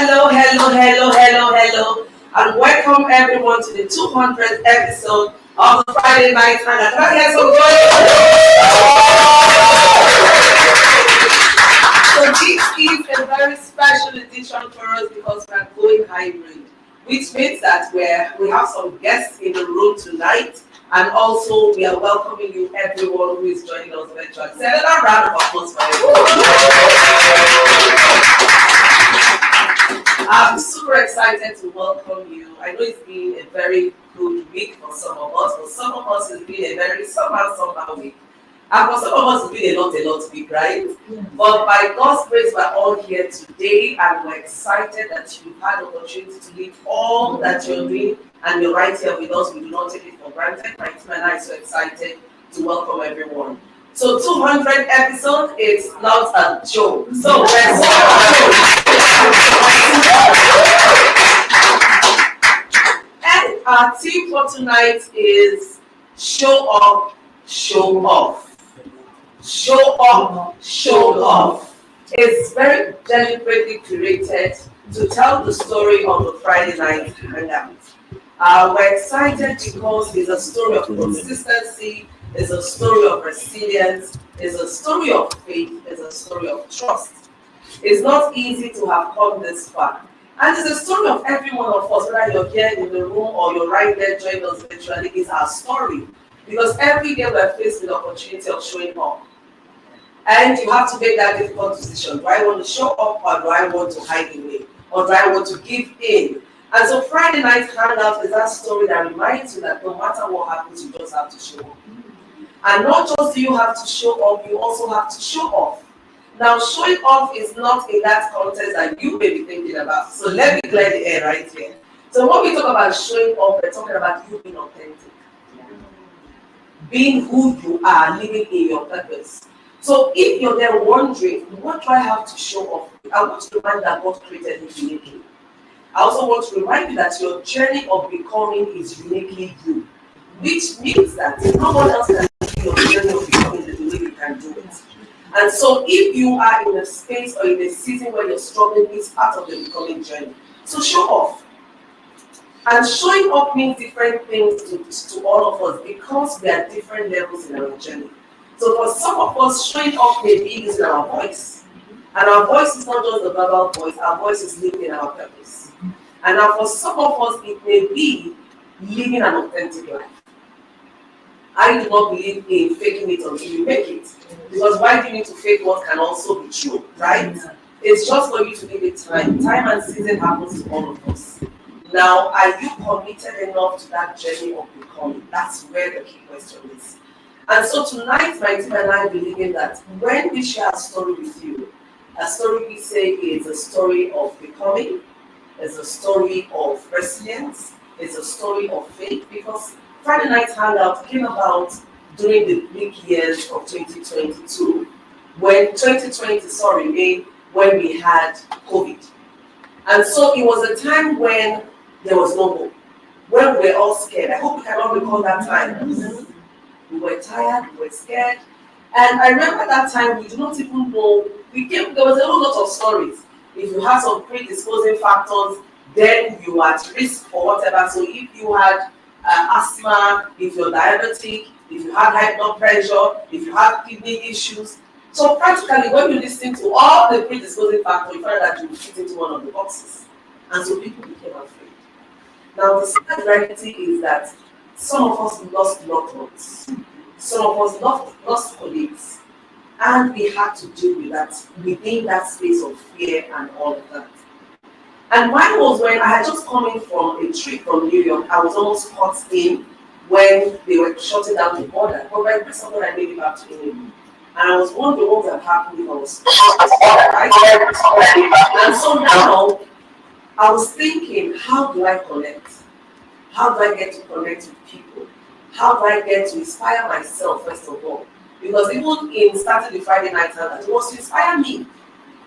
Hello, and welcome everyone to the 200th episode of the Friday Night Hangout. Can I get some noise? So this is a very special edition for us because we are going hybrid, which means that we have some guests in the room tonight, and also we are welcoming you everyone who is joining us virtually. So another round of applause for everyone. I'm super excited to welcome you. I know it's been a very good week for some of us. For some of us, it's been a very somehow week. And for some of us, it's been a lot week, right? Yeah. But by God's grace, we're all here today, and we're excited that you've had the opportunity to leave all that you're doing, and you're right here with us. We do not take it for granted. My team and I are so excited to welcome everyone. So 200 episodes, it's not a joke. So and our theme for tonight is show up, show off. Show up, show off. It's very deliberately curated to tell the story of the Friday night hangout. We're excited because it's a story of consistency, it's a story of resilience, it's a story of faith, it's a story of trust. It's not easy to have come this far. And it's a story of every one of us, whether you're here in the room or you're right there joining us virtually, it's our story. Because every day we're faced with the opportunity of showing up. And you have to make that difficult decision. Do I want to show up, or do I want to hide away? Or do I want to give in? And so Friday Night Hangout is that story that reminds you that no matter what happens, you just have to show up. And not just do you have to show up, you also have to show off. Now, showing off is not in that context that you may be thinking about. So let me clear the air right here. So when we talk about showing off, we're talking about you being authentic. Being who you are, living in your purpose. So if you're there wondering, what do I have to show off? I want to remind that God created you uniquely. I also want to remind you that your journey of becoming is uniquely you. Which means that no one else can do your journey of becoming the way you can do it. And so if you are in a space or in a season where you're struggling, it's part of the becoming journey. So show off. And showing up means different things to all of us because we are at different levels in our journey. So for some of us, showing up may be using our voice. And our voice is not just a verbal voice, our voice is living in our purpose. And now for some of us, it may be living an authentic life. I do not believe in faking it until you make it. Because why do you need to fake what can also be true, right? It's just for you to give it time. Time and season happens to all of us. Now, are you committed enough to that journey of becoming? That's where the key question is. And so tonight, my team and I are believing that when we share a story with you, a story we say is a story of becoming, it's a story of resilience, it's a story of faith, because Friday Night Hangout came about during the bleak years of 2022, when we had COVID. And so it was a time when there was no hope, when we were all scared. I hope you can all recall that time. We were tired, we were scared. And I remember that time we did not even know, there was a whole lot of stories. If you had some predisposing factors, then you were at risk for whatever. So if you had asthma, if you're diabetic, if you had high blood pressure, if you had kidney issues. So practically when you listen to all the predisposing factors, you find that you fit into one of the boxes. And so people became afraid. Now the sad reality is that some of us lost loved ones. Some of us lost colleagues. And we had to deal with that within that space of fear and all of that. And mine was when I had just come in from a trip from New York. I was almost caught in when they were shutting down the border. But by the grace of God, I made it back to England. And I was one of the ones that happened if I was right? And so now, I was thinking, how do I connect? How do I get to connect with people? How do I get to inspire myself, first of all? Because even in starting the Friday Night Hangout, it was to inspire me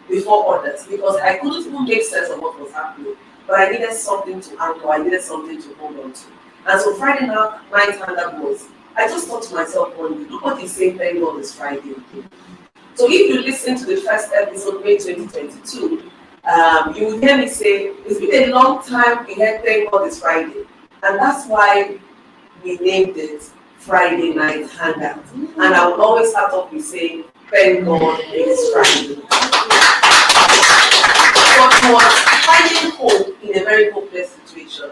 before others, because I couldn't even make sense of what was happening. But I needed something to anchor, I needed something to hold on to. And so Friday Night Hangout was, I just thought to myself one day, nobody is saying thank God it's Friday. So if you listen to the first episode, May 2022, You will hear me say, it's been a long time we had Thank God It's Friday. And that's why we named it Friday Night Hangout. And I will always start off with saying, Thank God It's Friday. But was finding hope in a very hopeless situation.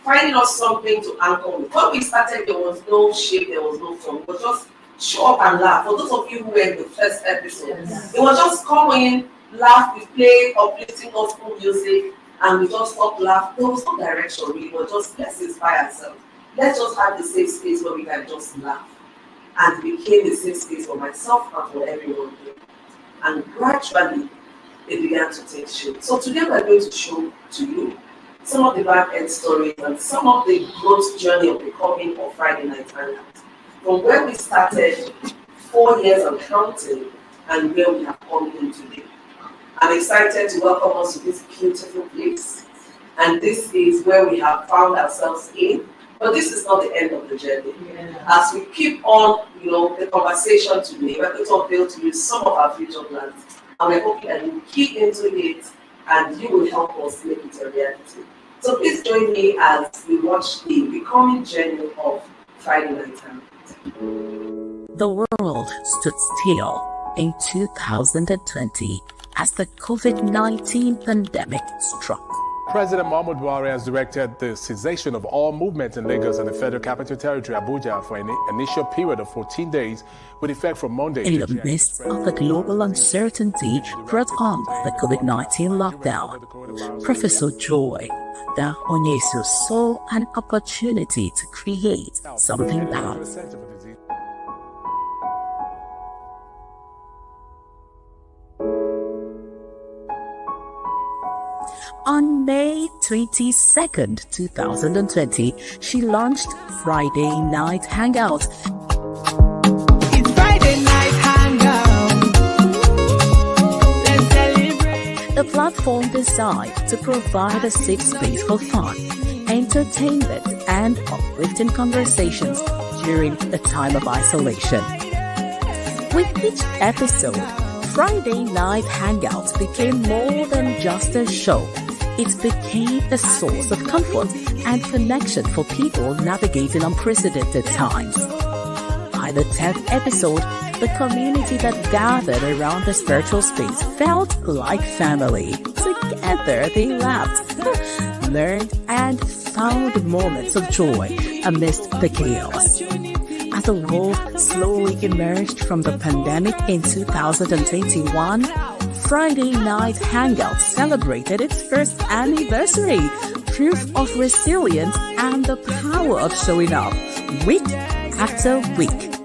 Finding us something to anchor with. When we started, there was no shape, there was no form. It was just show up and laugh. For those of you who were in the first episode, it was just come in, laugh, we play uplifting gospel music, and we just stop laugh. There was no direction really, but just let's inspire ourselves. Let's just have the safe space where we can just laugh. And it became a safe space for myself and for everyone here. And gradually, it began to take shape. So today we're going to show to you some of the back end stories and some of the growth journey of becoming of Friday Night Hangout. From where we started 4 years and counting and where we have come in today. I'm excited to welcome us to this beautiful place. And this is where we have found ourselves in. But this is not the end of the journey. As we keep on, the conversation today, we're going to unveil to you some of our future plans. And we're hoping that you key into it and you will help us make it a reality. So please join me as we watch the becoming journey of Friday Night Hangout. The world stood still in 2020 as the COVID-19 pandemic struck. President Muhammadu Buhari has directed the cessation of all movement in Lagos and the Federal Capital Territory, Abuja, for an initial period of 14 days with effect from Monday. In the midst of the global uncertainty brought on by the COVID-19 lockdown, Professor Joy, the Onyesoh, saw an opportunity to create something powerful. On May 22nd, 2020, she launched Friday Night Hangout. It's Friday Night Hangout. Let's celebrate. The platform designed to provide a safe space for fun, entertainment, and uplifting conversations during a time of isolation. With each episode, Friday Night Hangouts became more than just a show. It became a source of comfort and connection for people navigating unprecedented times. By the 10th episode, the community that gathered around the spiritual space felt like family. Together they laughed, learned, and found moments of joy amidst the chaos. As the world slowly emerged from the pandemic in 2021, Friday Night Hangout celebrated its first anniversary, proof of resilience and the power of showing up week after week.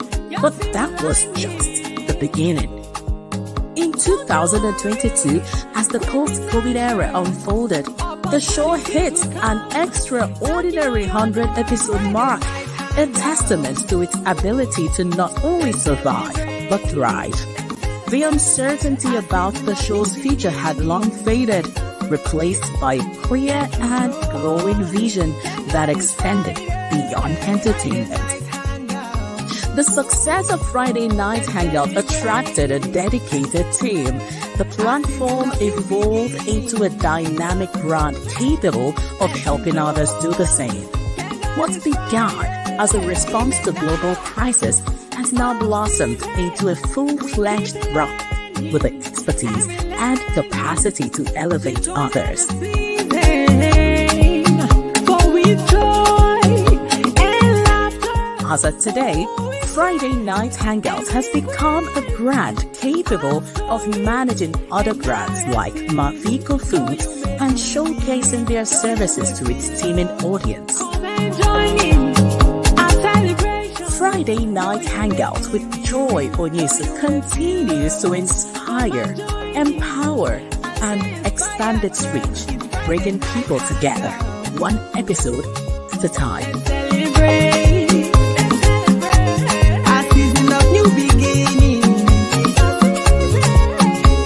But that was just the beginning. In 2022, as the post-COVID era unfolded, the show hit an extraordinary 100-episode mark, a testament to its ability to not only survive, but thrive. The uncertainty about the show's future had long faded, replaced by a clear and growing vision that extended beyond entertainment. The success of Friday Night Hangout attracted a dedicated team. The platform evolved into a dynamic brand capable of helping others do the same. What began as a response to global crisis has now blossomed into a full-fledged brand with the expertise and capacity to elevate others. As of today, Friday Night Hangout has become a brand capable of managing other brands like Mavico Foods and showcasing their services to its teeming audience. Friday Night Hangout with Joy Onyesoh continues to inspire, empower, and expand its reach, bringing people together, one episode at a time. A season of new beginnings.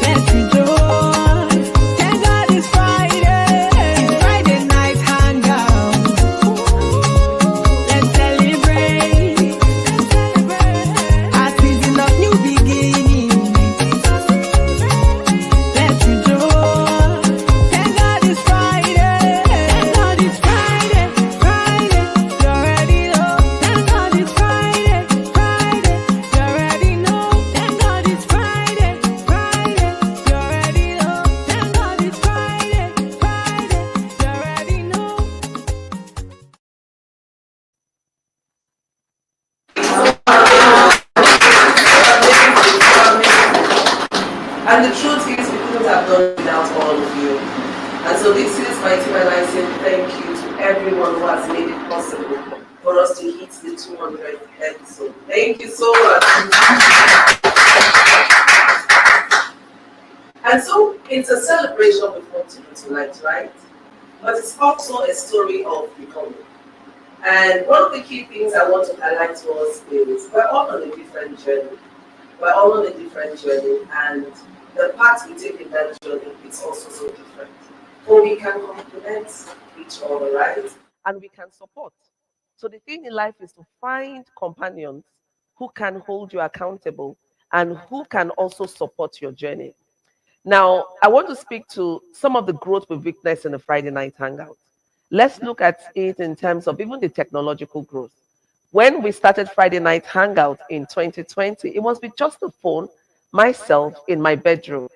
Let's rejoice. Thank God it's Friday. It's Friday Night Hangout. Let's celebrate. A season of new beginnings. Let's rejoice. we couldn't have done it without all of you. And so this is my team and I say thank you to everyone who has made it possible for us to hit the 200th episode. Thank you so much. And so it's a celebration we want to do tonight, right? But it's also a story of becoming. And one of the key things I want to highlight to us is we're all on a different journey. We're all on a different journey, and the path we take in that journey is also so different. But we can complement each other, right? And we can support. So the thing in life is to find companions who can hold you accountable and who can also support your journey. Now, I want to speak to some of the growth we've witnessed in the Friday night hangout. Let's look at it in terms of even the technological growth. When we started Friday night hangout in 2020, it was with just the phone, myself in my bedroom.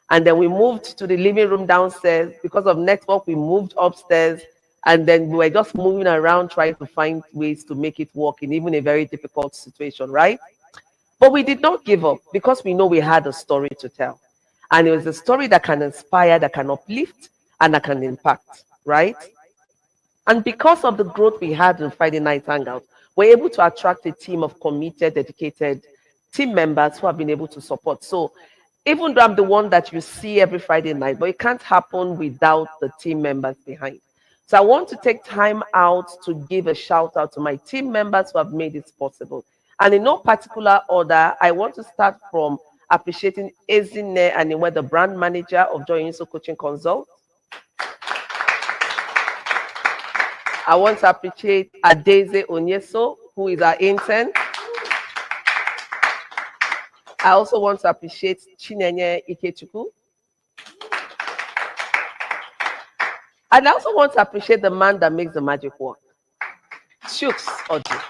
And then we moved to the living room downstairs. Because of network, we moved upstairs. And then we were just moving around trying to find ways to make it work in even a very difficult situation, right? But we did not give up because we know we had a story to tell. And it was a story that can inspire, that can uplift, and that can impact, right? And because of the growth we had in Friday Night Hangout, we're able to attract a team of committed, dedicated team members who have been able to support. So even though I'm the one that you see every Friday night, but it can't happen without the team members behind. So I want to take time out to give a shout out to my team members who have made this possible. And in no particular order, I want to start from appreciating Ezine Aniwe, the brand manager of Onyesoh Coaching Consult. I want to appreciate Adeze Onyesoh, who is our intern. I also want to appreciate Chinenye Ikechukwu. And I also want to appreciate the man that makes the magic work. Shooks Oji.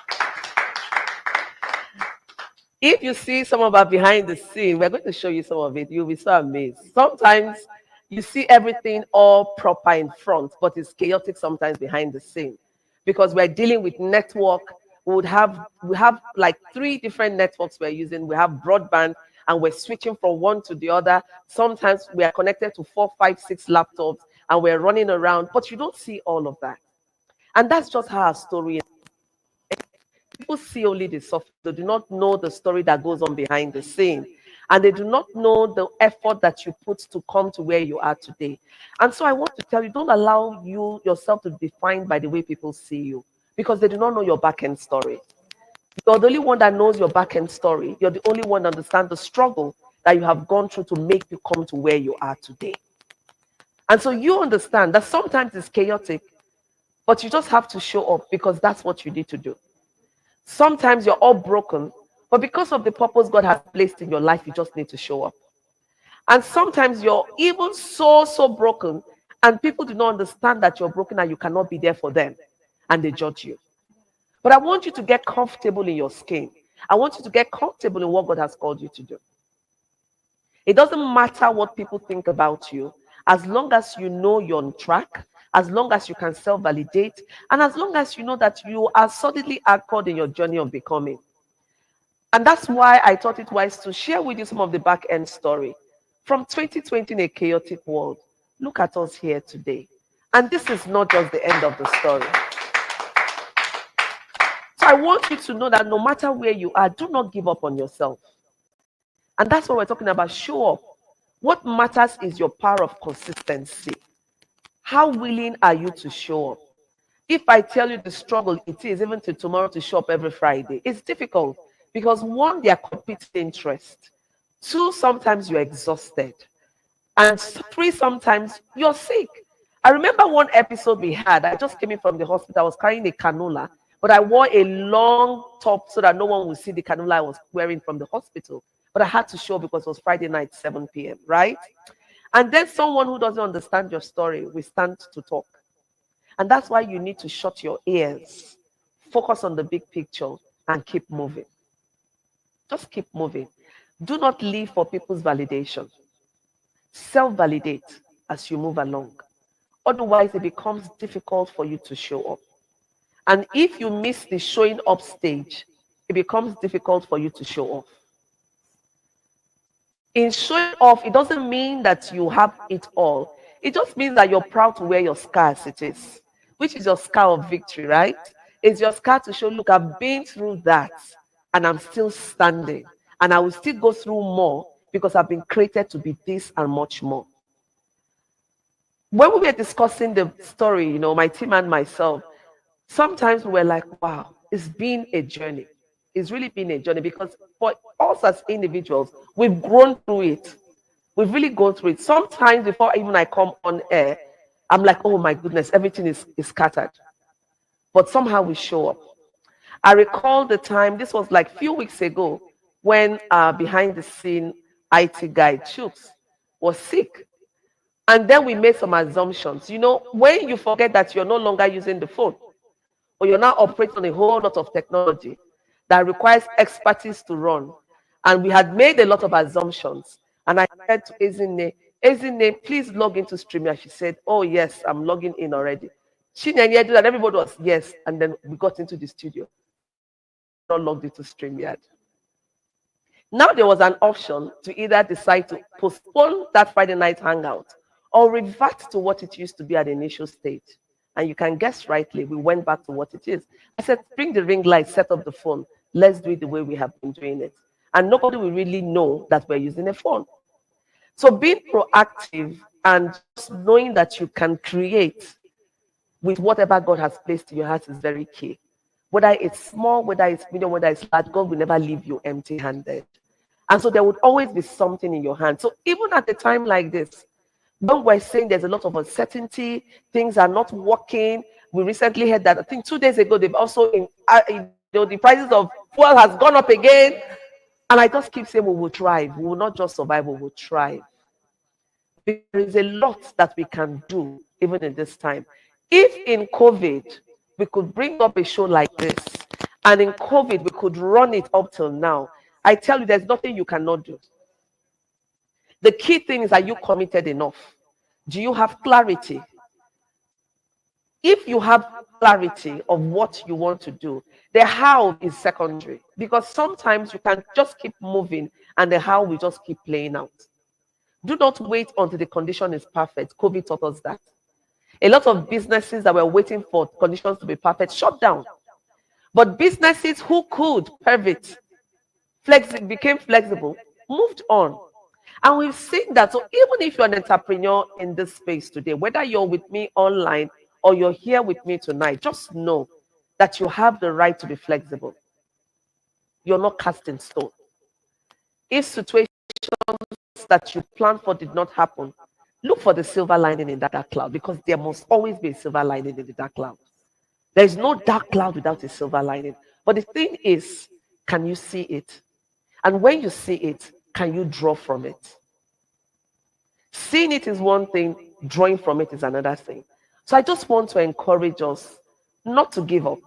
If you see some of our behind the scene, we're going to show you some of it. You'll be so amazed. Sometimes you see everything all proper in front, but it's chaotic sometimes behind the scene. Because we're dealing with network. We have like 3 different networks we're using. We have broadband, and we're switching from one to the other. Sometimes we are connected to 4, 5, 6 laptops, and we're running around, but you don't see all of that. And that's just how our story is. People see only the surface. They do not know the story that goes on behind the scene. And they do not know the effort that you put to come to where you are today. And so I want to tell you, don't allow yourself to be defined by the way people see you, because they do not know your back-end story. You're the only one that knows your back-end story. You're the only one that understands the struggle that you have gone through to make you come to where you are today. And so you understand that sometimes it's chaotic, but you just have to show up because that's what you need to do. Sometimes you're all broken, but because of the purpose God has placed in your life, you just need to show up. And sometimes you're even so broken, and people do not understand that you're broken and you cannot be there for them, and they judge you. But I want you to get comfortable in your skin. I want you to get comfortable in what God has called you to do. It doesn't matter what people think about you, as long as you know you're on track, as long as you can self-validate, and as long as you know that you are solidly anchored in your journey of becoming. And that's why I thought it wise to share with you some of the back-end story. From 2020 in a chaotic world, look at us here today. And this is not just the end of the story. So I want you to know that no matter where you are, do not give up on yourself. And that's what we're talking about. Show up. What matters is your power of consistency. How willing are you to show up? If I tell you the struggle it is even to tomorrow to show up every Friday, it's difficult because 1, they are competing interest. 2, sometimes you're exhausted. And 3, sometimes you're sick. I remember one episode we had. I just came in from the hospital. I was carrying a cannula, but I wore a long top so that no one would see the cannula I was wearing from the hospital. But I had to show because it was Friday night, 7 p.m., right? And then someone who doesn't understand your story will stand to talk. And that's why you need to shut your ears, focus on the big picture, and keep moving. Just keep moving. Do not live for people's validation. Self-validate as you move along. Otherwise, it becomes difficult for you to show up. And if you miss the showing up stage, it becomes difficult for you to show off. In showing off, it doesn't mean that you have it all. It just means that you're proud to wear your scar as it is, which is your scar of victory, right? It's your scar to show, look, I've been through that and I'm still standing and I will still go through more because I've been created to be this and much more. When we were discussing the story, my team and myself, sometimes we were like, wow, it's been a journey. It's really been a journey because for us as individuals, we've grown through it. We've really gone through it. Sometimes before even I come on air, I'm like, oh my goodness, everything is scattered. But somehow we show up. I recall the time, this was like a few weeks ago, when behind the scene IT guy, Chooks, was sick. And then we made some assumptions. When you forget that you're no longer using the phone, or you're now operating on a whole lot of technology that requires expertise to run. And we had made a lot of assumptions. And I said to Ezine, please log into StreamYard. She said, oh, yes, I'm logging in already. Chinenye did, and everybody was, yes. And then we got into the studio. Not logged into StreamYard. Now there was an option to either decide to postpone that Friday night hangout or revert to what it used to be at the initial stage. And you can guess rightly, we went back to what it is. I said, bring the ring light, set up the phone. Let's do it the way we have been doing it. And nobody will really know that we're using a phone. So being proactive and just knowing that you can create with whatever God has placed in your heart is very key. Whether it's small, whether it's medium, whether it's large, God will never leave you empty-handed. And so there would always be something in your hand. So even at a time like this, when we're saying there's a lot of uncertainty, things are not working. We recently heard that, I think 2 days ago, they've also, the prices of fuel has gone up again. And I just keep saying we will thrive. We will not just survive, we will thrive. There is a lot that we can do even in this time. If in COVID, we could bring up a show like this, and in COVID, we could run it up till now, I tell you, there's nothing you cannot do. The key thing is, are you committed enough? Do you have clarity? If you have clarity of what you want to do, the how is secondary. Because sometimes you can just keep moving and the how will just keep playing out. Do not wait until the condition is perfect. COVID taught us that. A lot of businesses that were waiting for conditions to be perfect shut down. But businesses who could pivot, became flexible, moved on. And we've seen that. So even if you're an entrepreneur in this space today, whether you're with me online or you're here with me tonight, just know that you have the right to be flexible. You're not cast in stone. If situations that you planned for did not happen, look for the silver lining in that dark cloud, because there must always be a silver lining in the dark cloud. There is no dark cloud without a silver lining. But the thing is, can you see it? And when you see it, can you draw from it? Seeing it is one thing, drawing from it is another thing. So I just want to encourage us not to give up.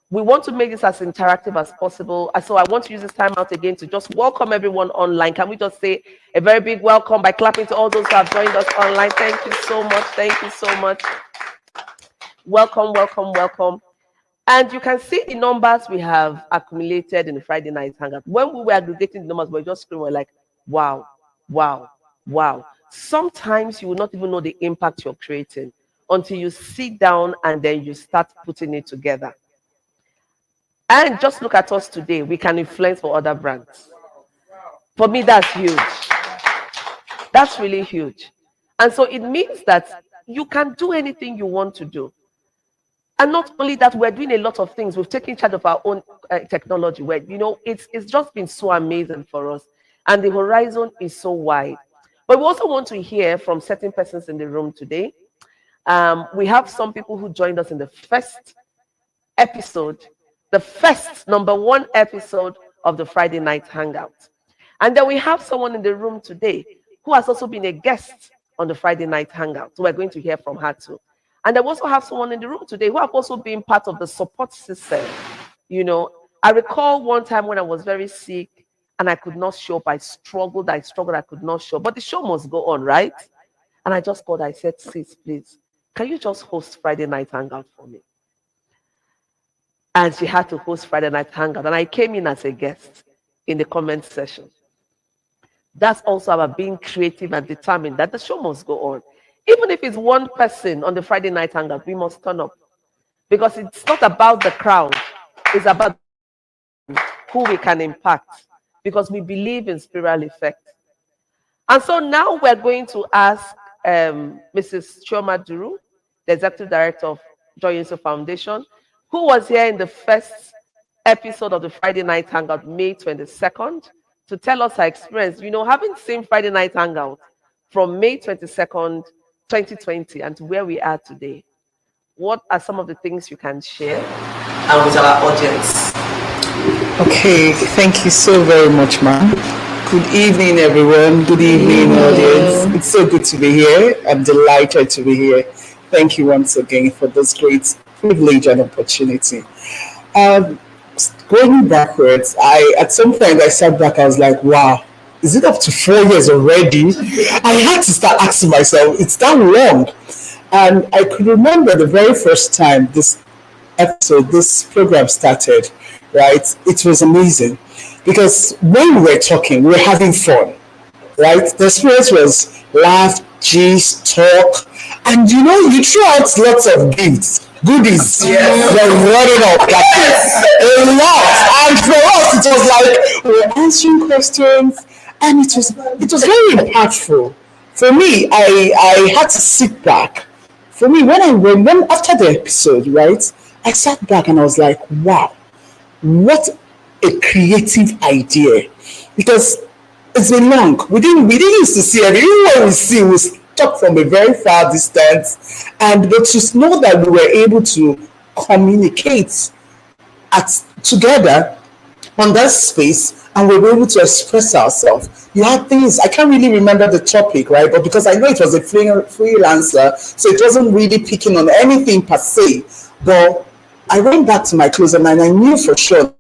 We want to make this as interactive as possible. So I want to use this time out again to just welcome everyone online. Can we just say a very big welcome by clapping to all those who have joined us online? Thank you so much. Thank you so much. Welcome, welcome, welcome. And you can see the numbers we have accumulated in the Friday night hangout. When we were aggregating the numbers, we were just screaming, like, wow, wow, wow. Sometimes you will not even know the impact you're creating until you sit down and then you start putting it together. And just look at us today. We can influence for other brands. For me, that's huge. That's really huge. And so it means that you can do anything you want to do. And not only that, we're doing a lot of things. We've taken charge of our own technology. Where, it's just been so amazing for us. And the horizon is so wide. But we also want to hear from certain persons in the room today. We have some people who joined us in the first episode, the first #1 episode of the Friday Night Hangout. And then we have someone in the room today who has also been a guest on the Friday Night Hangout. So we're going to hear from her too. And then we also have someone in the room today who have also been part of the support system. I recall one time when I was very sick and I could not show up. I struggled, I could not show up. But the show must go on, right? And I just called, I said, sis, please, can you just host Friday Night Hangout for me? And she had to host Friday Night Hangout. And I came in as a guest in the comment session. That's also about being creative and determined that the show must go on. Even if it's one person on the Friday night hangout, we must turn up. Because it's not about the crowd, it's about who we can impact. Because we believe in spiral effect. And so now we're going to ask Mrs. Chioma Duru, the Executive Director of Onyesoh Foundation, who was here in the first episode of the Friday Night Hangout, May 22nd, to tell us her experience. You know, having seen Friday Night Hangout from May 22nd, 2020, and to where we are today, what are some of the things you can share? And with our audience. Okay, thank you so very much, ma'am. Good evening, everyone. Good evening, audience. It's so good to be here. I'm delighted to be here. Thank you once again for this great privilege and opportunity. Going backwards, at some point I sat back, I was like, wow, is it up to 4 years already? I had to start asking myself, it's that long? And I could remember the very first time this program started, right? It was amazing because when we were talking, we were having fun, right? The spirit was laugh, gist, talk, and you threw out lots of gifts, goodies. They're running up like a lot. And for us, it was like we were answering questions, and it was very impactful. For me, I had to sit back. For me, when after the episode, right, I sat back and I was like, wow, what a creative idea. Because it's been long. We didn't used to see everything. What we see was talk from a very far distance. But to know that we were able to communicate together on that space and we were able to express ourselves. You had things, I can't really remember the topic, right? But because I know it was a freelancer, so it wasn't really picking on anything per se. But I went back to my closet and I knew for sure,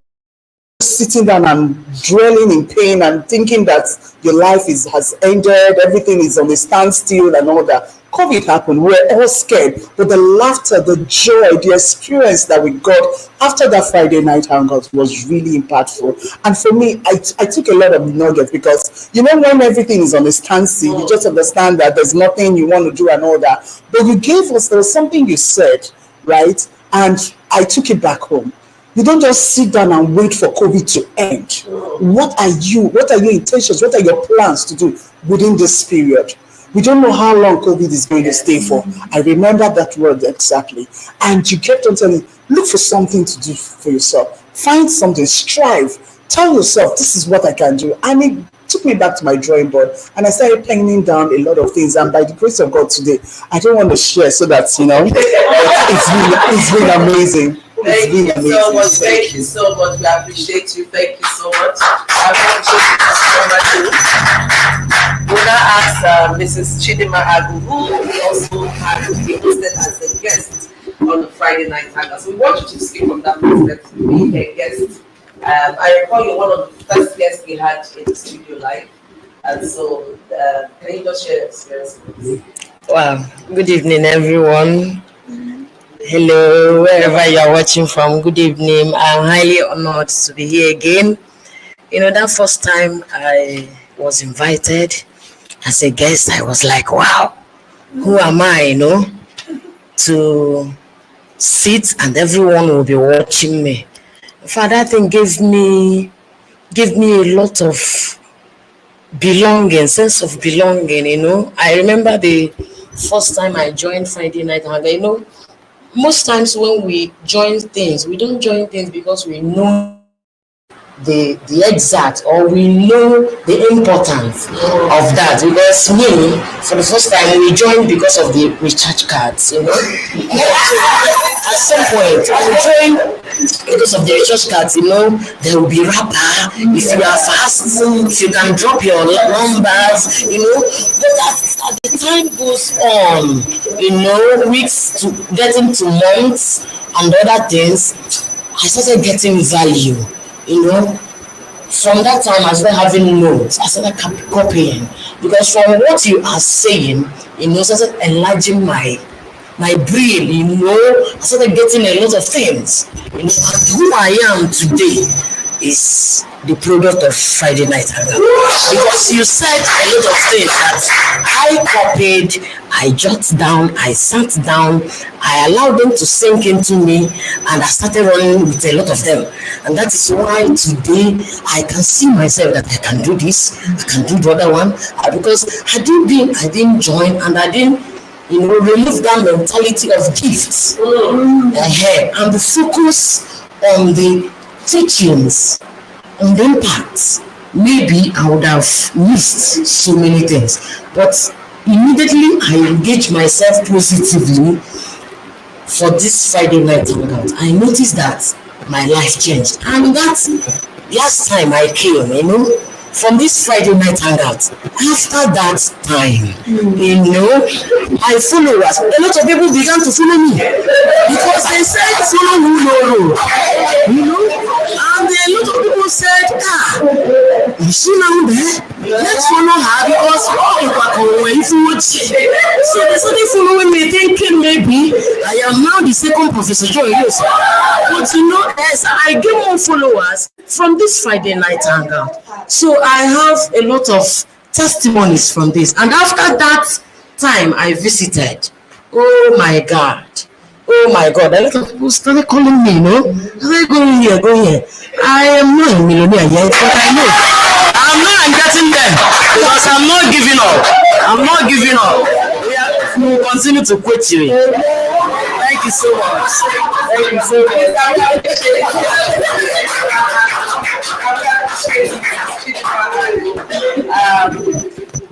sitting down and dwelling in pain and thinking that your life has ended, everything is on a standstill and all that. COVID happened, we were all scared, but the laughter, the joy, the experience that we got after that Friday night hangout was really impactful. And for me, I took a lot of nuggets because, when everything is on a standstill, you just understand that there's nothing you want to do and all that. But there was something you said, right? And I took it back home. You don't just sit down and wait for COVID to end. What are your intentions? What are your plans to do within this period? We don't know how long COVID is going to stay for. I remember that word exactly. And you kept on telling, look for something to do for yourself. Find something, strive. Tell yourself, this is what I can do. And it took me back to my drawing board. And I started penning down a lot of things. And by the grace of God today, I don't want to share so that, it's been amazing. Thank you so much. Thank you so much. We appreciate you. Thank you so much. I appreciate you so much. We'll now ask Mrs. Chidima Agu, who also had to be hosted as a guest on the Friday night hangout. So we want you to speak from that perspective, being a guest. I recall you're one of the first guests we had in the studio live. And so, can you just share your experience, please? Wow. Good evening, everyone. Hello, wherever you are watching from, good evening. I'm highly honored to be here again. That first time I was invited as a guest, I was like, wow, who am I, to sit and everyone will be watching me. In fact, that thing gave me a lot of belonging, sense of belonging, I remember the first time I joined Friday Night Hangout, most times when we join things, we don't join things because we know the exact or we know the importance of that. Because me, for the first time, we joined because of the recharge cards, At some point, we joined because of the recharge cards, there will be rapper. If you are fast, if you can drop your numbers, But as the time goes on, weeks to getting to months and other things, I started getting value, From that time, I started having notes. I started copying because from what you are saying, started enlarging my my brain, I started getting a lot of things. And who I am today is the product of Friday Night Hangout. Because you said a lot of things that I copied, I jotted down, I sat down, I allowed them to sink into me, and I started running with a lot of them. And that is why today I can see myself that I can do this, I can do the other one, because I didn't join, and I didn't remove that mentality of gifts and the focus on the teachings, on the impacts. Maybe I would have missed so many things, but immediately I engage myself positively for this Friday night hangout. I noticed that my life changed, and that's last time I came, from this Friday night hangout. After that time, my followers, a lot of people began to follow me because they said follow who know, and a lot of people said, is she now there? Let's follow her because so they started following me, thinking maybe I am now the second Professor Joy. But as I get more followers from this Friday night hangout, so I have a lot of testimonies from this. And after that time I visited, oh my God, a lot of people started calling me, they're going here. I am not a millionaire yet, but I know I'm getting there because I'm not giving up. We will continue to quote you. Thank you so much.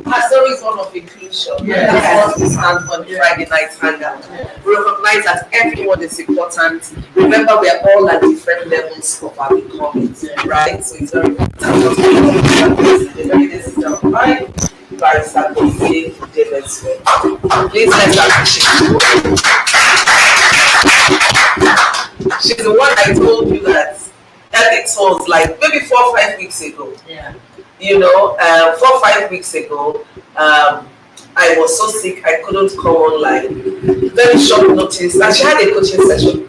Our story is one of inclusion. That's what we stand for the Friday night hangout. We recognize that everyone is important. Remember, we are all at different levels of our becoming, right? So it's very important. This is our right. Barrister Davis. Please let's appreciate. She's the one I told you that it was like maybe 4 or 5 weeks ago. Yeah. 4 or 5 weeks ago, I was so sick I couldn't come online. Very short notice, and she had a coaching session.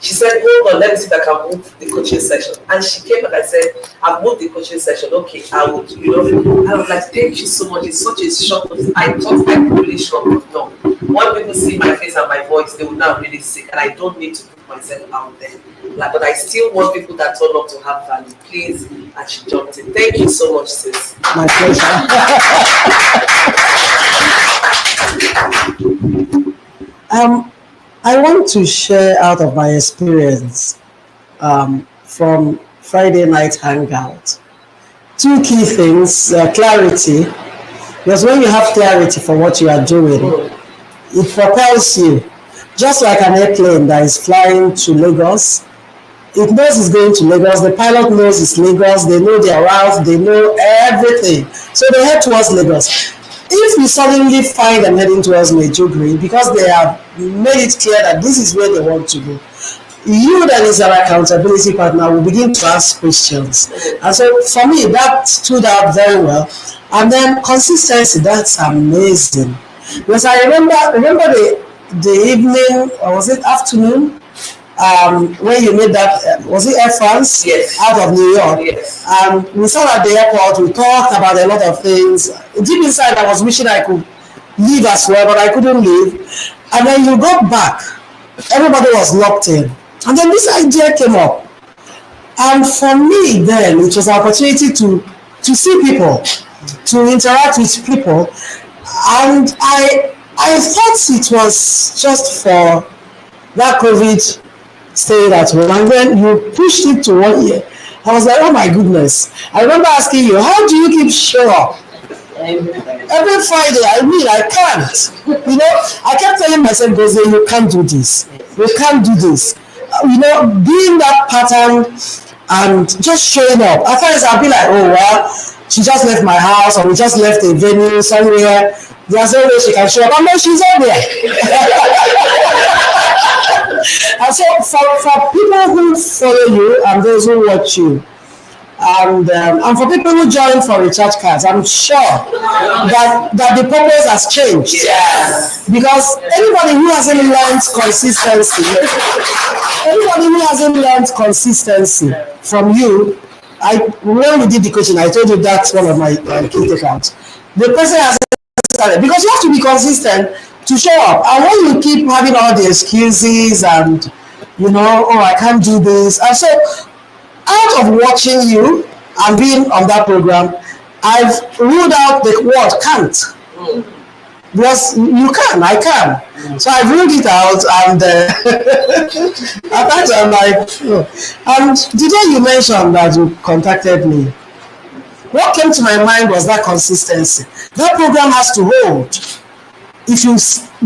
She said, hold on, let me see if I can move the coaching session. And she came back and said, I've moved the coaching session. Okay, I would, I was like, thank you so much. It's such a short notice. I thought I could really short, but no. When people see my face and my voice, they will know I'm really sick, and I don't need to put myself out there. But I still want people that turn up to have value. Please, and she jumped in. Thank you so much, sis. My pleasure. I want to share out of my experience from Friday night hangout. 2 key things: clarity, because when you have clarity for what you are doing, it propels you. Just like an airplane that is flying to Lagos, it knows it's going to Lagos. The pilot knows it's Lagos. They know their route. They know everything. So they head towards Lagos. If you suddenly find them heading towards Maiduguri because they have made it clear that this is where they want to go, you that is our accountability partner will begin to ask questions. And so for me, that stood out very well. And then consistency, that's amazing. Because I remember the evening, or was it afternoon, when you made that, was it Air France? Yes. Out of New York. Yes. We sat at the airport, we talked about a lot of things. Deep inside, I was wishing I could leave as well, but I couldn't leave. And then you go back, everybody was locked in. And then this idea came up. And for me then, it was an opportunity to see people, to interact with people. And I thought it was just for that COVID staying at home. And then you pushed it to 1 year. I was like, oh my goodness. I remember asking you, how do you keep showing up? Every Friday, I can't. I kept telling myself, Jose, you can't do this. You can't do this. Being that pattern and just showing up. At times I'll be like, oh well, she just left my house, or we just left a venue somewhere. There's no way she can show up. And then she's up there. And so for people who follow you and those who watch you, And for people who join for recharge cards, I'm sure that the purpose has changed. Yes. Because anybody who hasn't learned consistency from you, when we did the coaching, I told you that's one of my key takeouts. The person hasn't started because you have to be consistent to show up. And when you keep having all the excuses and oh, I can't do this, and so out of watching you and being on that program, I've ruled out the word can't. Because you can, I can. So I ruled it out, and at that time, I'm like, and the day you mentioned that you contacted me, what came to my mind was that consistency. That program has to hold. If you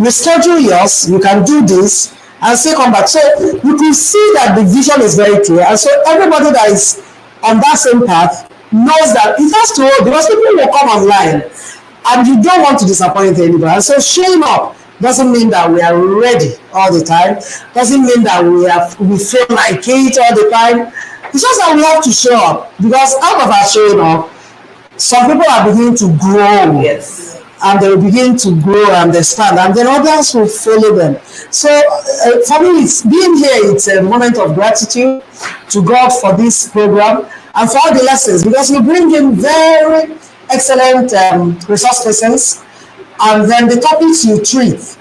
reschedule yours, you can do this and still come back. So you can see that the vision is very clear. And so everybody that is on that same path knows that it has to hold, because people will come online and you don't want to disappoint anybody. And so showing up doesn't mean that we are ready all the time. Doesn't mean that we feel like it all the time. It's just that we have to show up, because out of our showing up, some people are beginning to grow. Yes. And they will begin to grow and understand, and then others will follow them. So for me, it's being here, it's a moment of gratitude to God for this program and for all the lessons, because you bring in very excellent resource persons, and then the topics you treat.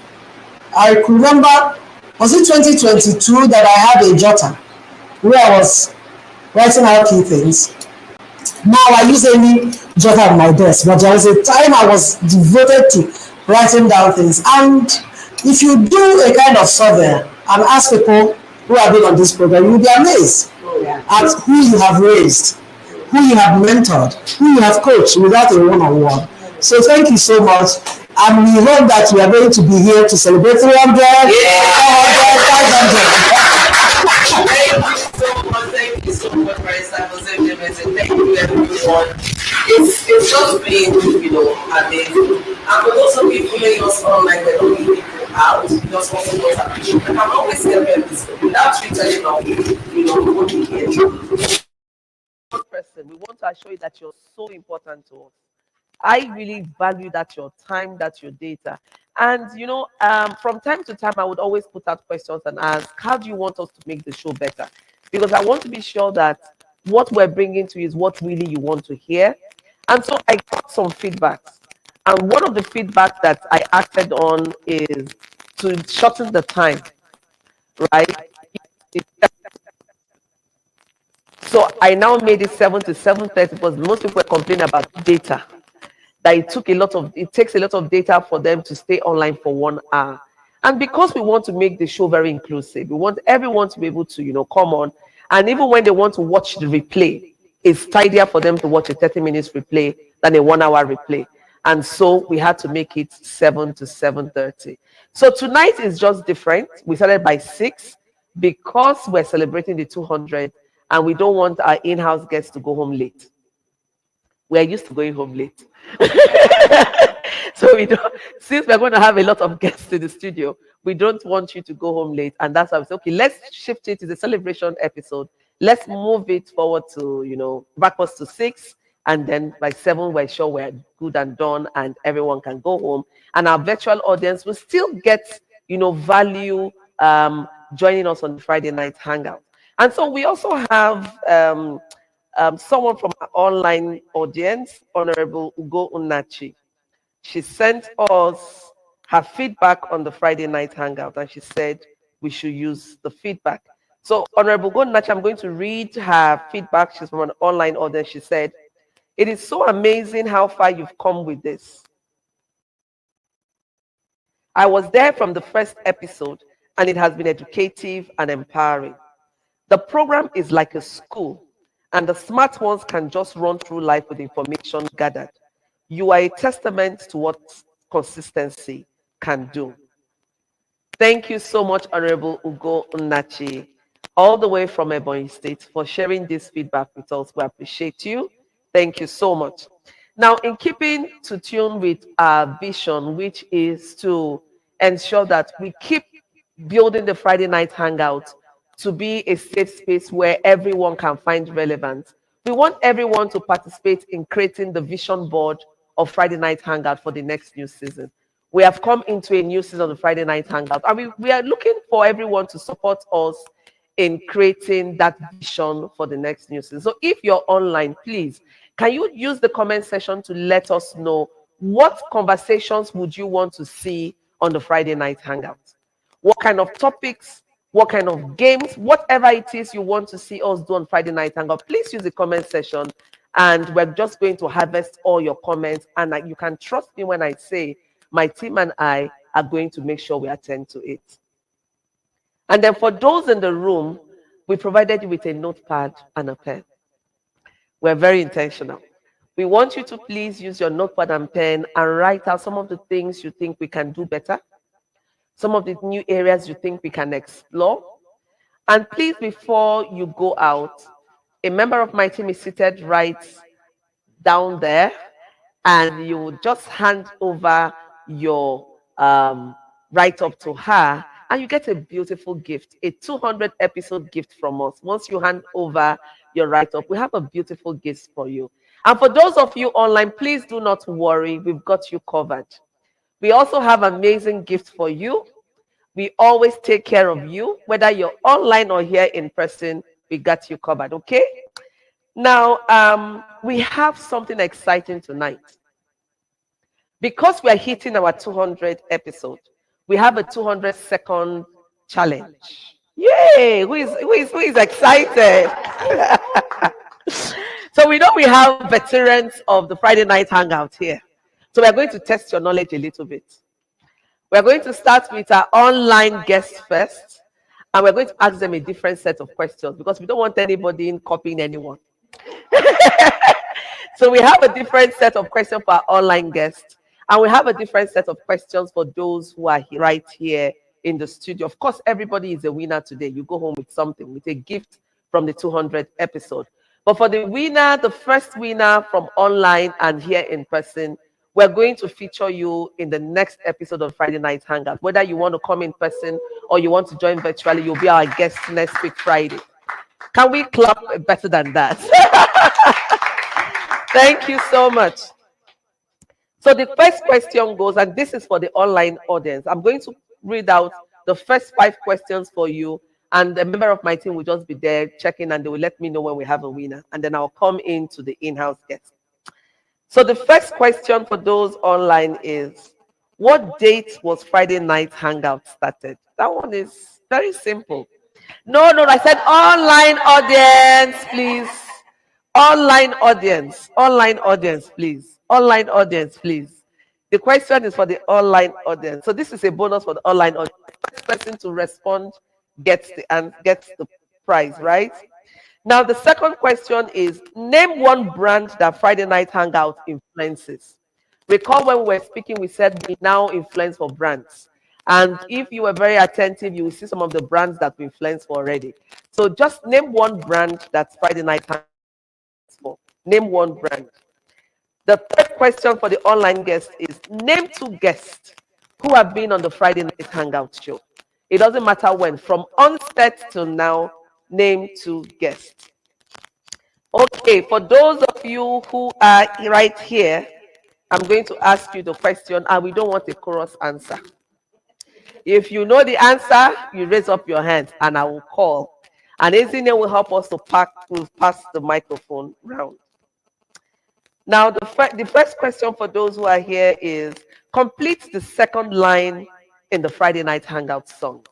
I remember, was it 2022 that I had a jotter where I was writing out key things. Now I use any jotter on my desk, but there was a time I was devoted to writing down things. And if you do a kind of survey and ask people who have been on this program, you'll be amazed at who you have raised, who you have mentored, who you have coached without a one-on-one. So thank you so much. And we hope that we are going to be here to celebrate 300, 400, 500. Thank you so much, Marissa. Thank you, everyone. It's just been, amazing. And for those of you following us online, we're not leaving people out. We just want to appreciate. I can always tell them this without you telling them, what you hear. Person, we want to assure you that you're so important to us. I really value that your time, that your data. And from time to time, I would always put out questions and ask, how do you want us to make the show better? Because I want to be sure that what we're bringing to you is what really you want to hear. And so I got some feedbacks. And one of the feedback that I acted on is to shorten the time, right? So I now made it 7 to 7:30 because most people were complaining about data. That it takes a lot of data for them to stay online for 1 hour. And because we want to make the show very inclusive, we want everyone to be able to, come on. And even when they want to watch the replay, it's tidier for them to watch a 30 minutes replay than a 1 hour replay. And so we had to make it 7 to 7:30. So tonight is just different. We started by 6 because we're celebrating the 200 and we don't want our in-house guests to go home late. We're used to going home late. So since we're going to have a lot of guests in the studio, we don't want you to go home late. And that's why we said, okay, let's shift it to the celebration episode. Let's move it forward to, backwards to 6. And then by 7, we're sure we're good and done and everyone can go home. And our virtual audience will still get, value joining us on the Friday night hangout. And so we also have someone from our online audience, Honorable Ugo Unachi. She sent us her feedback on the Friday night hangout, and she said we should use the feedback. So, Honorable Ugo Unachi, I'm going to read her feedback. She's from an online audience. She said, "It is so amazing how far you've come with this. I was there from the first episode, and it has been educative and empowering. The program is like a school, and the smart ones can just run through life with information gathered. You are a testament to what consistency can do." Thank you so much, Honorable Ugo Unachi, all the way from Ebonyi State, for sharing this feedback with us. We appreciate you. Thank you so much. Now, in keeping to tune with our vision, which is to ensure that we keep building the Friday night hangout to be a safe space where everyone can find relevance, We want everyone to participate in creating the vision board of Friday Night Hangout for the next new season. We have come into a new season of Friday Night Hangout, and we are looking for everyone to support us in creating that vision for the next new season. So if you're online, please, can you use the comment section to let us know what conversations would you want to see on the Friday Night Hangout? What kind of topics, what kind of games, whatever it is you want to see us do on Friday Night Hangout, please use the comment section, and we're just going to harvest all your comments. And you can trust me when I say my team and I are going to make sure we attend to it. And then for those in the room, we provided you with a notepad and a pen. We're very intentional. We want you to please use your notepad and pen and write out some of the things you think we can do better, some of the new areas you think we can explore. And please, before you go out, a member of my team is seated right down there, and you will just hand over your write-up to her, and you get a beautiful gift, a 200 episode gift from us. Once you hand over your write-up, we have a beautiful gift for you. And for those of you online, please do not worry, we've got you covered. We also have amazing gifts for you. We always take care of you, whether you're online or here in person, we got you covered, okay? Now, we have something exciting tonight. Because we are hitting our 200th episode, we have a 200-second challenge. Yay! Who is excited? So we know we have veterans of the Friday Night Hangout here. So we're going to test your knowledge a little bit. We're going to start with our online guests first, and we're going to ask them a different set of questions because we don't want anybody in copying anyone. So we have a different set of questions for our online guests, and we have a different set of questions for those who are right here in the studio. Of course, everybody is a winner today. You go home with something, with a gift from the 200th episode. But for the winner, the first winner from online and here in person, we're going to feature you in the next episode of Friday Night Hangout. Whether you want to come in person or you want to join virtually, you'll be our guest next week, Friday. Can we clap better than that? Thank you so much. So the first question goes, and this is for the online audience. I'm going to read out the first 5 questions for you, and a member of my team will just be there checking, and they will let me know when we have a winner, and then I'll come into the in-house guest. So the first question for those online is, what date was Friday Night Hangout started? That one is very simple. No, I said online audience, please. Online audience, please. Online audience, please. The question is for the online audience. So this is a bonus for the online audience. The first person to respond gets the prize, right? Now, the second question is, name one brand that Friday Night Hangout influences. Recall when we were speaking, we said we now influence for brands. And if you were very attentive, you will see some of the brands that we influence for already. So just name one brand that Friday Night Hangout is for. Name one brand. The third question for the online guest is, name 2 guests who have been on the Friday Night Hangout show. It doesn't matter when, from onset till now, name 2 guests. Okay, for those of you who are right here, I'm going to ask you the question, and we don't want a chorus answer. If you know the answer, you raise up your hand, and I will call. And Ezine will help us to pass the microphone round. Now, the first question for those who are here is, complete the second line in the Friday Night Hangout song.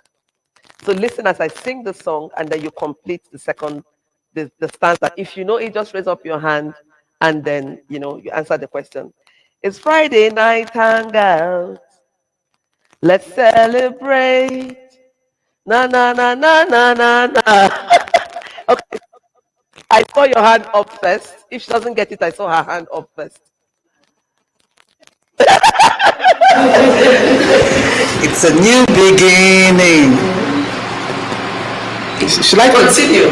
So listen as I sing the song, and then you complete the stanza. If you know it, just raise up your hand, and then, you answer the question. It's Friday Night Hangout. Let's celebrate. Na, na, na, na, na, na, na. Okay. I saw your hand up first. If she doesn't get it, I saw her hand up first. It's a new beginning. Should I Continue.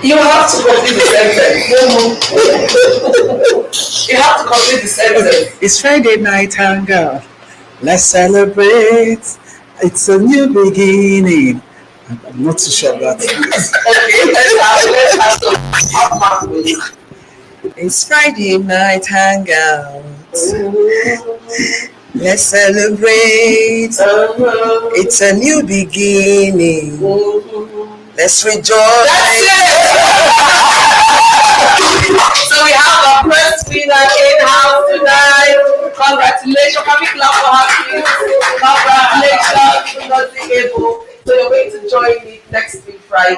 You have to complete the sentence. You have to complete the sentence. It's Friday Night Hangout. Let's celebrate. It's a new beginning. I'm not too sure about that. Okay, let's have Mark with. It's Friday night hangout. Let's celebrate. It's a new beginning. Let's rejoice. That's it! So we have our first winner in-house tonight. Congratulations. Can we clap for her, please? Congratulations for not being able. So you're going to join me next week Friday.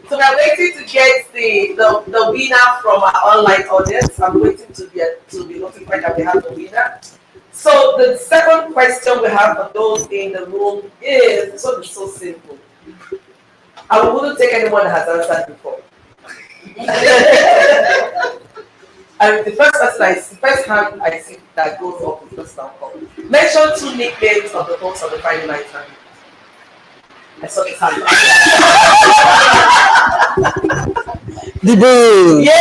So we're waiting to get the winner from our online audience. I'm waiting to be notified that we have the winner. So the second question we have for those in the room is, this one is so simple. I wouldn't take anyone that has answered before. And the first person first hand I see that goes up is first now call. Mention 2 nicknames of the hosts of the Friday Night Hangout. I saw the hand. The boo. Yeah!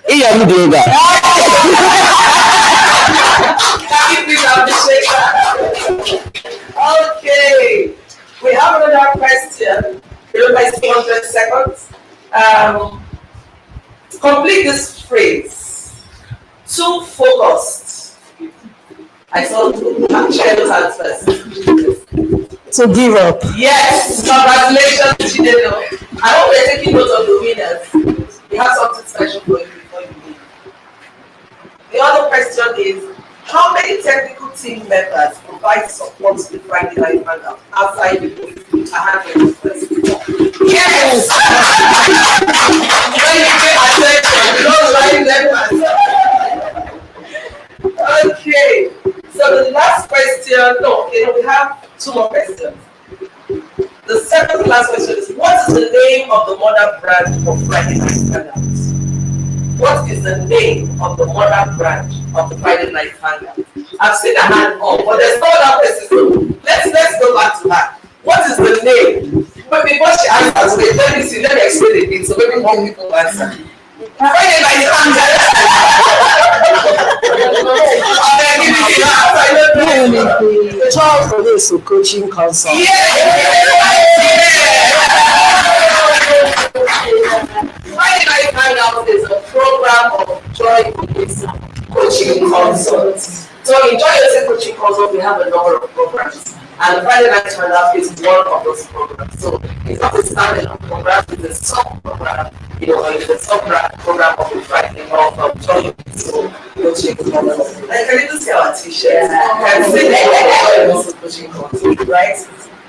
Hey, I'm doing that. Okay, we have another question. Remember, it's 100 seconds. Complete this phrase. Too focused. I saw share those hands first. So give up. Yes, congratulations, Chideno. I hope you're taking note of the winners. We have something special for you before you leave. The other question is, how many technical team members provide support to the Friday Night Hangout outside the group? I have your first. Yes! When you pay attention, don't lie them. Okay, so the last question, we have 2 more questions. The second to last question is, what is the name of the mother brand of Friday Night Hangout? What is the name of the mother branch of the Friday Night Hangout? I've seen a hand up, but there's no other person. Let's go back to her. What is the name? But before she answers, wait, let me explain it again so maybe more people answer. Friday Night Hangout. Charles Onyesoh coaching consult. Friday Night Hangout is a program of joy coaching consults. So in Joy Coaching Consult, we have a number of programs. And the Friday Night Hangout is one of those programs. So it's not a standalone program, it's a sub-program, it's a sub-program of the Friday of Joy Coaching Consult. And can you just see our t-shirts? Can see the Coaching Consult, right?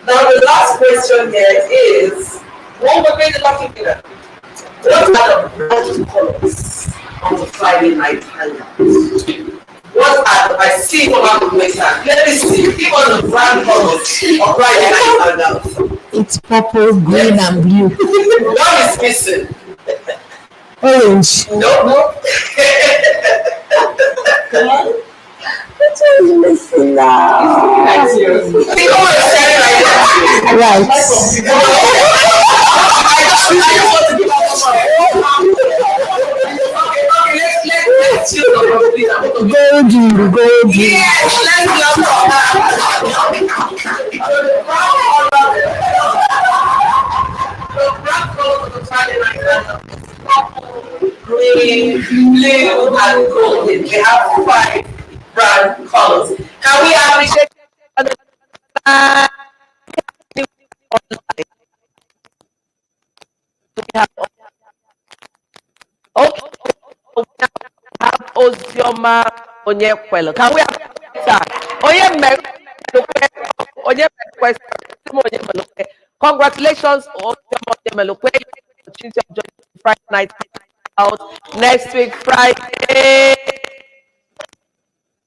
Now the last question here is, what would be the lucky winner? What are the brand colors of the Friday Night Hangout? What are I see from our waiter? Let me see. Give us the brand colors of Friday Night Hangout. It's purple, green, and blue. One is missing. Orange. No. What is missing now? Right. Golden. Yes, let's the brown color of the Friday Night Hangout. Green, blue, and golden. We have 5 brand colors. Can we appreciate have Onyesoh Onyekwelo. Can we have congratulations, Onyesoh opportunity of joining Friday Night out next week Friday.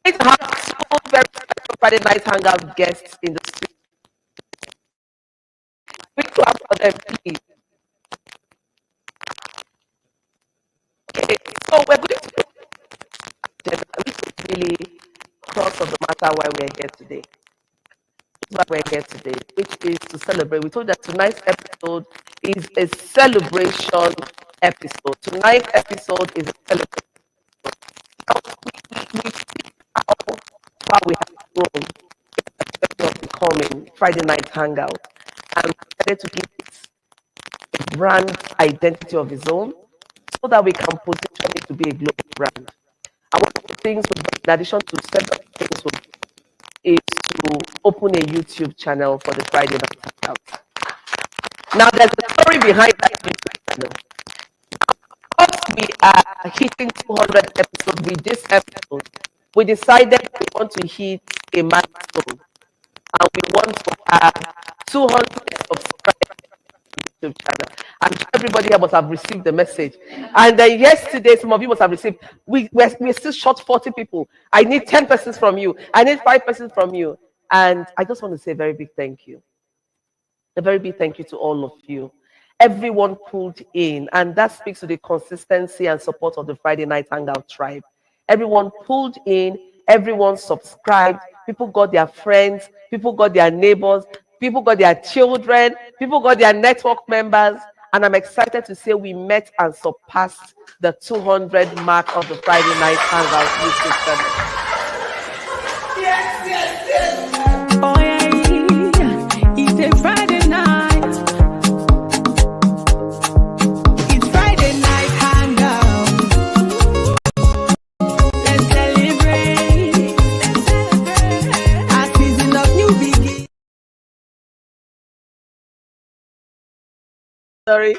We have 2 very special Friday Night Hangout guests in the studio. We clap for them, please. Okay, so we're going to really cross of the matter why we're here today. Why we're here today, which is to celebrate. We told that tonight's episode is a celebration episode. Tonight's episode is a celebration. We see how far we grown of becoming Friday Night Hangout, and we decided to give it a brand identity of its own so that we can position it to be a global brand. And one of the things, in addition to several things, is to open a YouTube channel for the Friday Night Hangout. Now, there's a story behind that YouTube channel. Because we are hitting 200 episodes with this episode, we decided we want to hit a milestone and we want to have 200 subscribers to the YouTube channel. I'm sure everybody here must have received the message. And then yesterday, some of you must have received. We're still short 40 people. I need 10 persons from you. I need 5 persons from you. And I just want to say a very big thank you. A very big thank you to all of you. Everyone pulled in, and that speaks to the consistency and support of the Friday Night Hangout tribe. Everyone pulled in, everyone subscribed, people got their friends, people got their neighbors, people got their children, people got their network members, and I'm excited to say we met and surpassed the 200 mark of the Friday Night Hangout YouTube channel. Oh yeah, it's a Friday night. It's Friday night hangout. Let's celebrate. A season of new beginnings. Sorry.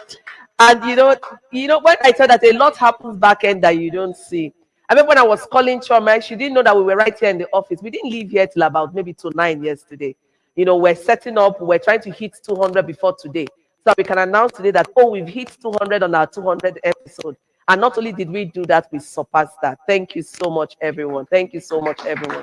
And you know, when I said that a lot happens back end that you don't see. I remember when I was calling Choma, she didn't know that we were right here in the office. We didn't leave here till about maybe till 9 yesterday. You know, we're setting up, we're trying to hit 200 before today. So we can announce today that, oh, we've hit 200 on our 200 episode. And not only did we do that, we surpassed that. Thank you so much, everyone. Thank you so much, everyone.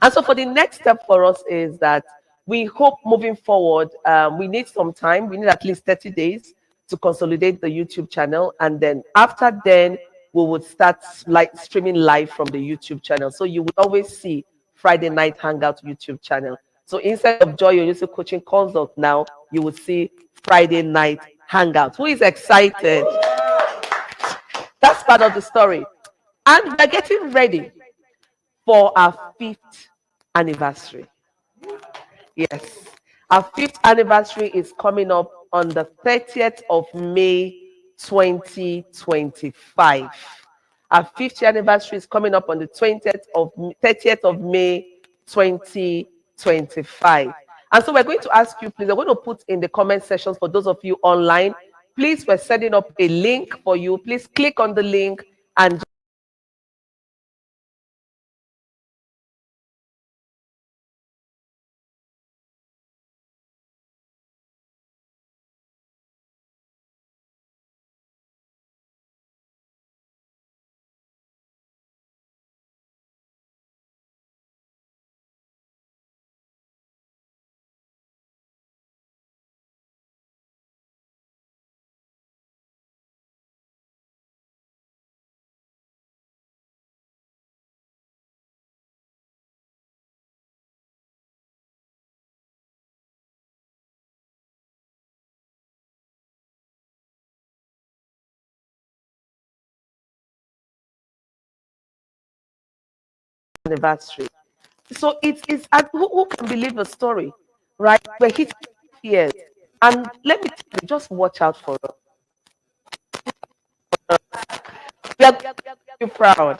And so for the next step for us is that we hope moving forward, we need some time. We need at least 30 days to consolidate the YouTube channel. And then after then, we would start streaming live from the YouTube channel. So you would always see Friday Night Hangout YouTube channel. So instead of Joy Onyesoh Coaching Consult now, you would see Friday Night Hangout. Who is excited? That's part of the story. And we're getting ready for our 5th anniversary. Yes, our 5th anniversary is coming up on the 30th of May 2025. Our 5th anniversary is coming up on the 30th of May 2025. And so we're going to ask you, please, we're going to put in the comment sections for those of you online. Please, we're setting up a link for you. Please click on the link and anniversary. So it's who can believe the story, right? We're hitting years. And let me tell you, just watch out for us. We are very proud.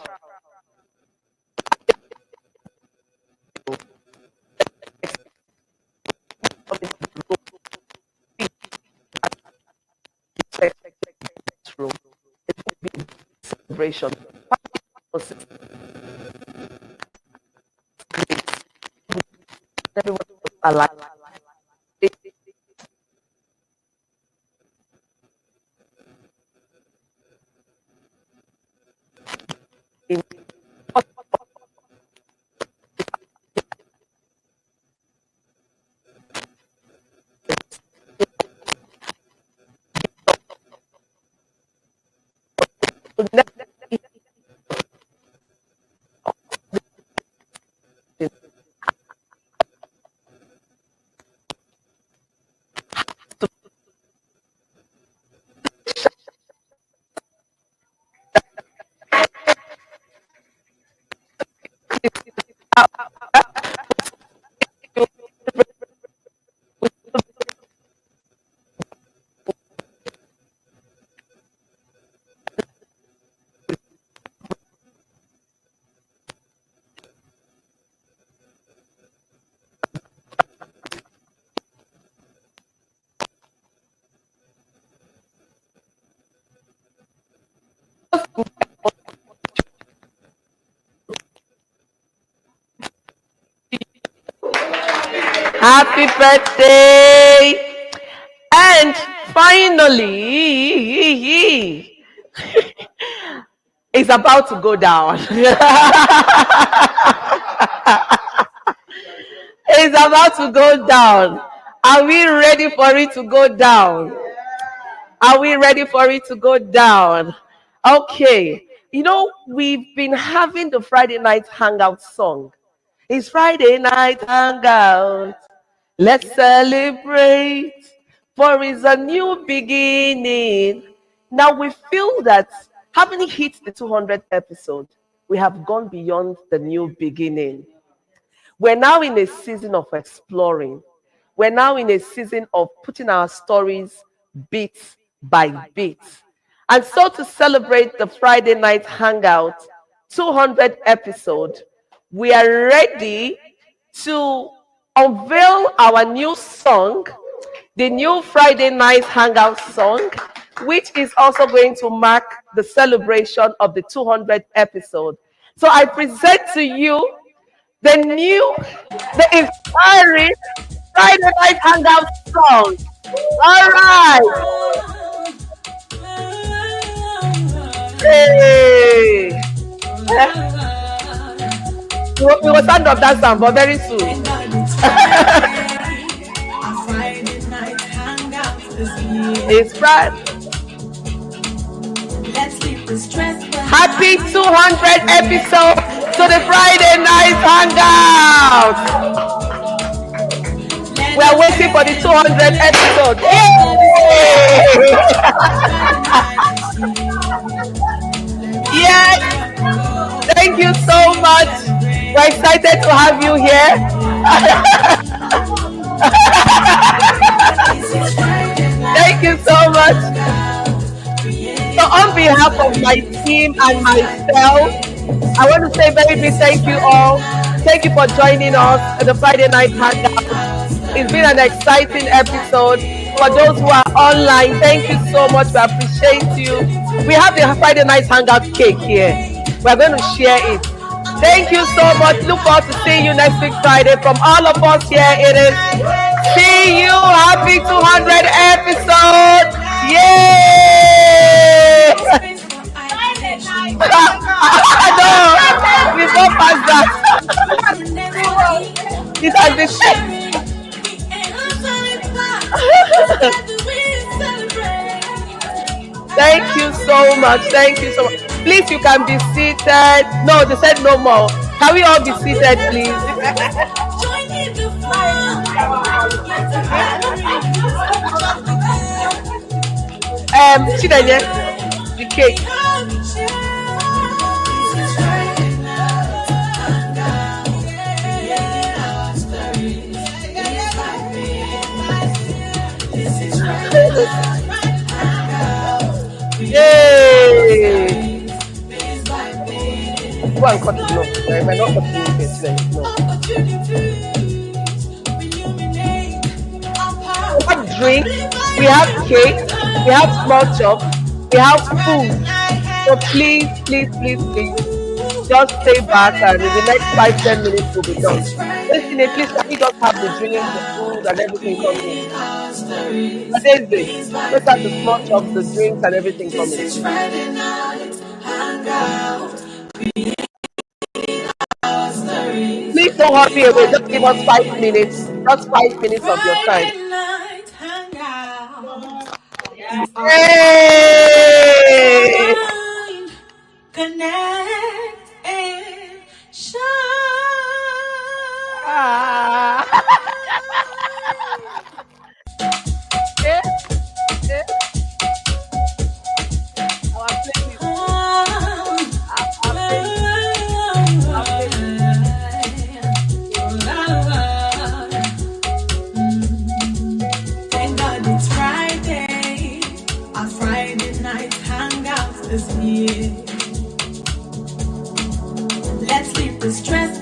Celebration. Everyone was alive. In Happy birthday. And finally, it's about to go down. It's about to go down. Are we ready for it to go down? Are we ready for it to go down? Okay. You know, we've been having the Friday night hangout song. It's Friday night hangout. Let's celebrate, for it's a new beginning. Now we feel that having hit the 200th episode, we have gone beyond the new beginning. We're now in a season of exploring. We're now in a season of putting our stories bit by bit. And so to celebrate the Friday night hangout 200th episode, we are ready to unveil our new song, the new Friday night hangout song, which is also going to mark the celebration of the 200th episode. So I present to you the inspiring Friday night hangout song. All right. Hey. We will stand up that song, but very soon. It's Friday. Happy 200th episode to the Friday night hangout. We are waiting for the 200th episode. Yes. Thank you so much. We're excited to have you here. Thank you so much. So on behalf of my team and myself, I want to say very big thank you all. Thank you for joining us at the Friday night hangout. It's been an exciting episode. For those who are online, thank you so much. We appreciate you. We have the Friday night hangout cake here. We're going to share it. Thank you so much. Look forward to seeing you next week Friday. From all of us here, it is see you. Happy 200 episode. Yay! No, we go past that. It has been Thank you so much. Thank you so much. Please, you can be seated. No, they said no more. Can we all be seated, please? Chideye, the cake. Yay! Go and cut it, no. I might not cut it, no. We have drinks, we have cake, we have small chops, we have food. So please, just stay back and in the next 5-10 minutes we'll be done. Listen, please, can we just have the drinks, the food and everything coming? Let's have the small chops, the drinks and everything coming. Please don't hurry away, just give us 5 minutes. Just 5 minutes of your time. Hey! Connect and shine. Yeah. Thank God it's Friday. Our Friday night hangout is here. Let's leave the stress